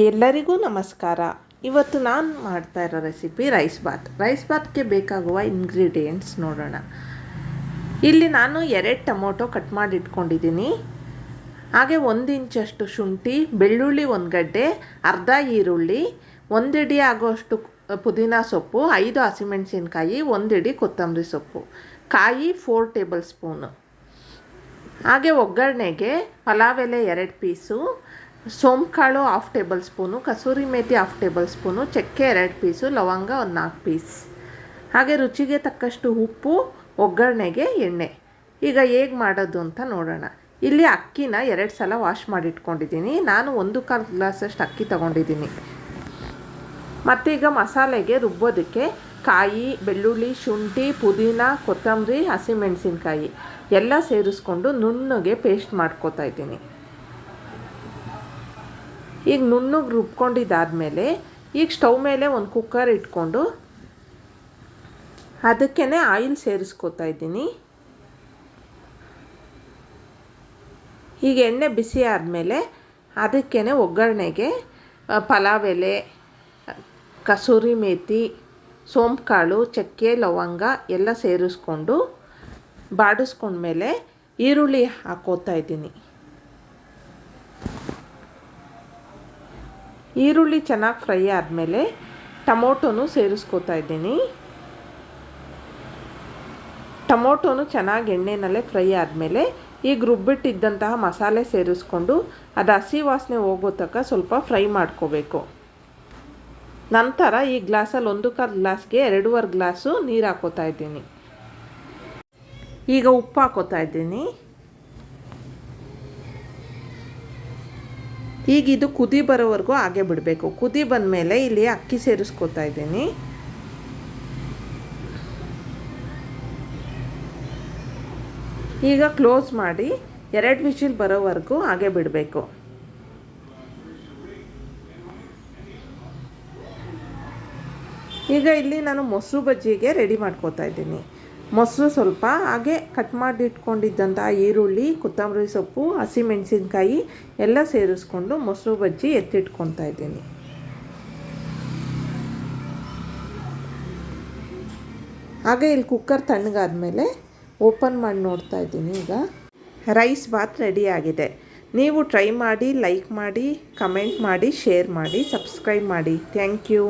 ಎಲ್ಲರಿಗೂ ನಮಸ್ಕಾರ. ಇವತ್ತು ನಾನು ಮಾಡ್ತಾ ಇರೋ ರೆಸಿಪಿ ರೈಸ್ ಬಾತ್ಗೆ ಬೇಕಾಗುವ ಇಂಗ್ರೀಡಿಯೆಂಟ್ಸ್ ನೋಡೋಣ. ಇಲ್ಲಿ ನಾನು 2 ಟೊಮೊಟೊ ಕಟ್ ಮಾಡಿ ಇಟ್ಕೊಂಡಿದ್ದೀನಿ. ಹಾಗೆ 1 ಇಂಚಷ್ಟು ಶುಂಠಿ, ಬೆಳ್ಳುಳ್ಳಿ 1 ಗಡ್ಡೆ, ಅರ್ಧ ಈರುಳ್ಳಿ, 1 ಹಿಡಿ ಆಗೋಷ್ಟು ಪುದೀನ ಸೊಪ್ಪು, 5 ಹಸಿಮೆಣಸಿನ್ಕಾಯಿ, 1 ಹಿಡಿ ಕೊತ್ತಂಬರಿ ಸೊಪ್ಪು, ಕಾಯಿ 4 ಟೇಬಲ್ ಸ್ಪೂನು. ಹಾಗೆ ಒಗ್ಗರಣೆಗೆ ಪಲಾವ್ ಎಲೆ 2 ಪೀಸು, ಸೋಂಕಾಳು 1/2 tablespoon, kasuri methi 1/2 tablespoon, ಚಕ್ಕೆ 2 ಪೀಸು, ಲವಂಗ 4 ಪೀಸ್. ಹಾಗೆ ರುಚಿಗೆ ತಕ್ಕಷ್ಟು ಉಪ್ಪು, ಒಗ್ಗರಣೆಗೆ ಎಣ್ಣೆ. ಈಗ ಹೇಗೆ ಮಾಡೋದು ಅಂತ ನೋಡೋಣ. ಇಲ್ಲಿ ಅಕ್ಕಿನ 2 ಸಲ ವಾಶ್ ಮಾಡಿ ಇಟ್ಕೊಂಡಿದ್ದೀನಿ. ನಾನು 1/4 ಗ್ಲಾಸಷ್ಟು ಅಕ್ಕಿ ತೊಗೊಂಡಿದ್ದೀನಿ. ಮತ್ತೀಗ ಮಸಾಲೆಗೆ ರುಬ್ಬೋದಕ್ಕೆ ಕಾಯಿ, ಬೆಳ್ಳುಳ್ಳಿ, ಶುಂಠಿ, ಪುದೀನ, ಕೊತ್ತಂಬರಿ, ಹಸಿಮೆಣಸಿನ್ಕಾಯಿ ಎಲ್ಲ ಸೇರಿಸ್ಕೊಂಡು ನುಣ್ಣಗೆ ಪೇಸ್ಟ್ ಮಾಡ್ಕೋತಾ ಇದ್ದೀನಿ. ಈಗ ನುಣ್ಣಗೆ ರುಬ್ಕೊಂಡಿದ್ದಾದಮೇಲೆ ಈಗ ಸ್ಟವ್ ಮೇಲೆ ಒಂದು ಕುಕ್ಕರ್ ಇಟ್ಕೊಂಡು ಅದಕ್ಕೇ ಆಯಿಲ್ ಸೇರಿಸ್ಕೋತಾ ಇದ್ದೀನಿ. ಈಗ ಎಣ್ಣೆ ಬಿಸಿ ಆದಮೇಲೆ ಅದಕ್ಕೇ ಒಗ್ಗರಣೆಗೆ ಪಲಾವ್ ಎಲೆ, ಕಸೂರಿ ಮೇಥಿ, ಸೋಂಪುಕಾಳು, ಚಕ್ಕೆ, ಲವಂಗ ಎಲ್ಲ ಸೇರಿಸ್ಕೊಂಡು ಬಾಡಿಸ್ಕೊಂಡ್ಮೇಲೆ ಈರುಳ್ಳಿ ಹಾಕೋತಾ ಇದ್ದೀನಿ. ಈರುಳ್ಳಿ ಚೆನ್ನಾಗಿ ಫ್ರೈ ಆದಮೇಲೆ ಟೊಮೊಟೊನು ಸೇರಿಸ್ಕೋತಾ ಇದ್ದೀನಿ. ಟೊಮೊಟೊನು ಚೆನ್ನಾಗಿ ಎಣ್ಣೆನಲ್ಲೇ ಫ್ರೈ ಆದಮೇಲೆ ಈಗ ರುಬ್ಬಿಟ್ಟಿದ್ದಂತಹ ಮಸಾಲೆ ಸೇರಿಸ್ಕೊಂಡು ಅದು ಹಸಿ ವಾಸನೆ ಹೋಗೋ ತನಕ ಸ್ವಲ್ಪ ಫ್ರೈ ಮಾಡ್ಕೋಬೇಕು. ನಂತರ ಈ ಗ್ಲಾಸಲ್ಲಿ 1/4 ಗ್ಲಾಸ್ಗೆ 2.5 ಗ್ಲಾಸು ನೀರು ಹಾಕೋತಾ ಇದ್ದೀನಿ. ಈಗ ಉಪ್ಪು ಹಾಕೋತಾ ಇದ್ದೀನಿ. ಈಗ ಇದು ಕುದಿ ಬರೋವರೆಗೂ ಹಾಗೆ ಬಿಡಬೇಕು. ಕುದಿ ಬಂದಮೇಲೆ ಇಲ್ಲಿ ಅಕ್ಕಿ ಸೇರಿಸ್ಕೋತಾ ಇದ್ದೀನಿ. ಈಗ ಕ್ಲೋಸ್ ಮಾಡಿ 2 ವಿಷಿಲ್ ಬರೋವರೆಗೂ ಹಾಗೆ ಬಿಡಬೇಕು. ಈಗ ಇಲ್ಲಿ ನಾನು ಮೊಸರು ಬಜ್ಜಿಗೆ ರೆಡಿ ಮಾಡ್ಕೋತಾ ಇದ್ದೀನಿ. ಮೊಸರು ಸ್ವಲ್ಪ ಹಾಗೆ ಕಟ್ ಮಾಡಿ ಇಟ್ಕೊಂಡಿದ್ದಂಥ ಈರುಳ್ಳಿ, ಕೊತ್ತಂಬರಿ ಸೊಪ್ಪು, ಹಸಿಮೆಣಸಿನ್ಕಾಯಿ ಎಲ್ಲ ಸೇರಿಸ್ಕೊಂಡು ಮೊಸರು ಬಜ್ಜಿ ಎತ್ತಿಟ್ಕೊತಾ ಇದ್ದೀನಿ. ಹಾಗೆ ಇಲ್ಲಿ ಕುಕ್ಕರ್ ತಣ್ಣಗಾದ್ಮೇಲೆ ಓಪನ್ ಮಾಡಿ ನೋಡ್ತಾ ಇದ್ದೀನಿ. ಈಗ ರೈಸ್ ಬಾತ್ ರೆಡಿ ಆಗಿದೆ. ನೀವು ಟ್ರೈ ಮಾಡಿ, ಲೈಕ್ ಮಾಡಿ, ಕಮೆಂಟ್ ಮಾಡಿ, ಶೇರ್ ಮಾಡಿ, ಸಬ್ಸ್ಕ್ರೈಬ್ ಮಾಡಿ. Thank you.